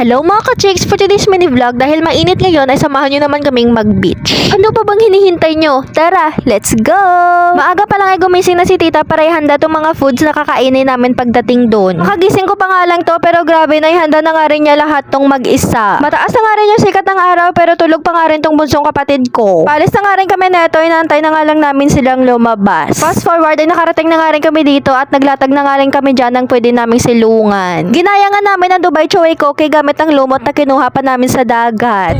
Hello mga ka-chicks! For today's mini vlog, dahil mainit ngayon ay samahan nyo naman kaming mag-beach. Ano pa bang hinihintay nyo? Tara, let's go! Maaga pa lang ay gumising na si tita para ihanda tong mga foods na kakainin namin pagdating doon. Makagising ko pa nga lang to pero grabe na ihanda na nga rin niya lahat tong mag-isa. Mataas na nga rin yung sikat ng araw pero tulog pa nga rin tong bunsong kapatid ko. Palis na nga rin kami neto, inaantay na nga lang namin silang lumabas. Fast forward ay nakarating na nga rin kami dito at naglatag na nga rin kami dyan ng pwede naming silungan. Ginaya nga namin ang Dubai Choy Koke gamit ang lumot na kinuha pa namin sa dagat.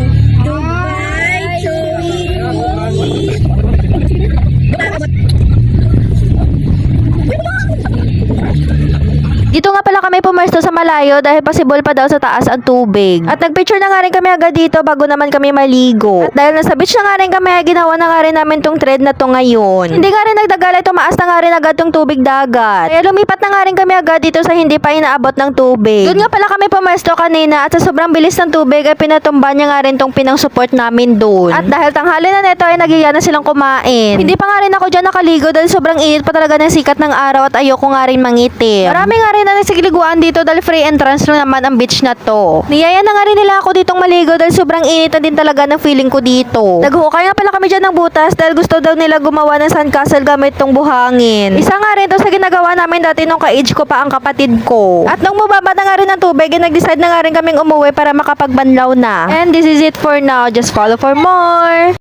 Dito nga pala kami pumesto sa malayo dahil possible pa daw sa taas ang tubig. At nagpicture na nga rin kami agad dito bago naman kami maligo. At dahil nasa beach na nga rin kami, ginawa na nga rin namin tong thread na to ngayon. Hindi nga rin nagdagal ay tumaas na nga rin agad tong tubig dagat. Kaya lumipat na nga rin kami agad dito sa hindi pa inaabot ng tubig. Doon nga pala kami pumesto kanina at sa sobrang bilis ng tubig ay pinatumba niya nga rin tong pinang support namin doon. At dahil tanghali na neto ay nagiya na silang kumain. Hindi pa nga rin ako dyan nakaligo dahil sobrang init pa talaga ng sikat ng araw at ayoko nga rin mangitim. Marami nga rin na nagsigiliguan dito dahil free entrance lang naman ang beach na to. Niyaya na nga rin nila ako ditong maligo dahil sobrang init na din talaga ng feeling ko dito. Naghukay nga pala kami dyan ng butas dahil gusto daw nila gumawa ng sandcastle gamit tong buhangin. Isa nga rin to sa ginagawa namin dati nung ka-age ko pa ang kapatid ko. At nung bumaba na nga rin ng tubig, nag-decide na nga rin kaming umuwi para makapagbanlaw na. And this is it for now. Just follow for more.